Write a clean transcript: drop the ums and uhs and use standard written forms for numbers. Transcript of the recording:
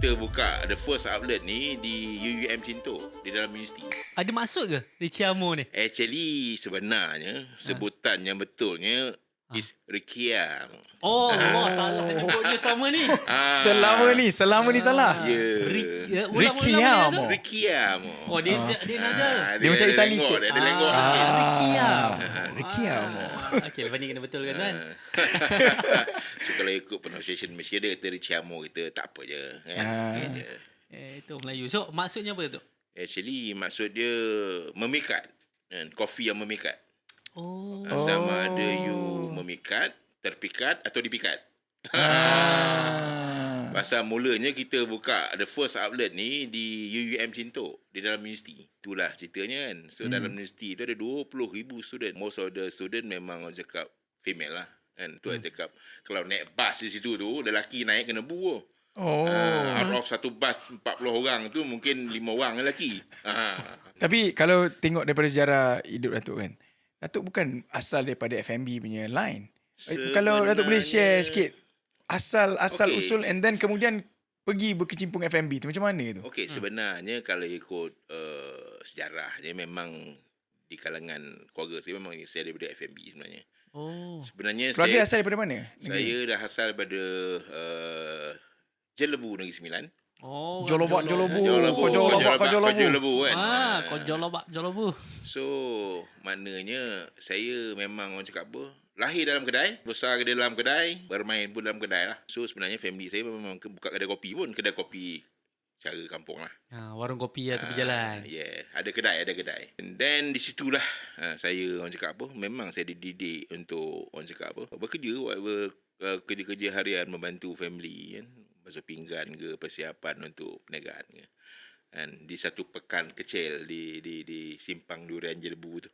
Kita buka the first outlet ni di UUM Cinto, di dalam universiti. Ada maksud ke Richiamo ni? Actually sebenarnya sebutan yang betulnya is Rikiam. Oh, Allah, salah nyebutnya sama ni. Selama ni salah. Ya. Richiamo. Rikiam. Oh, dia nada. Dia macam Itali sikit. Dia ada lenggok sikit. Richiamo. Richiamo. Okey, lepas ni kena betulkan kan. So kalau ikut pronunciation Malaysia dia kata Richiamo, kita tak apa je kan. Okay je. Itu Melayu. So, maksudnya apa tu? Actually maksud dia memikat kan? Kopi yang memikat. Oh. Sama ada you memikat, terpikat atau dipikat. Pasal mulanya kita buka the first outlet ni di UUM Cinto, di dalam universiti. Itulah ceritanya kan. So dalam universiti tu ada 20,000 student. Most of the student memang orang cakap female lah kan. Tu orang cakap kalau naik bas di situ tu, lelaki naik kena bu. Out of satu bas 40 orang tu mungkin 5 orang lelaki. Tapi kalau tengok daripada sejarah hidup Datuk kan, Datuk bukan asal daripada F&B punya line. Kalau Datuk boleh share sikit asal usul and then kemudian pergi berkecimpung F&B tu macam mana tu? Okey, sebenarnya kalau ikut sejarahnya memang di kalangan keluarga saya memang saya daripada F&B sebenarnya. Oh. Sebenarnya Keluarga saya asal daripada mana? Saya dah asal daripada Jelebu Negeri Sembilan. Oh, Jolobu. Jelebu kan. Kau Jolobu. So, maknanya saya memang orang cakap apa? Lahir dalam kedai, besar di dalam kedai, bermain pun dalam kedai lah. So, sebenarnya family saya memang buka kedai kopi pun. Kedai kopi cara kampung lah. Warung kopi lah tepi jalan. Yeah, ada kedai. And then, di situlah saya orang cakap apa? Memang saya dididik untuk orang cakap apa? Bekerja, kerja-kerja harian membantu family kan. Basuh pinggan ke, persiapan untuk perniagaan ke. Dan di satu pekan kecil di Simpang Durian Jelebu tu.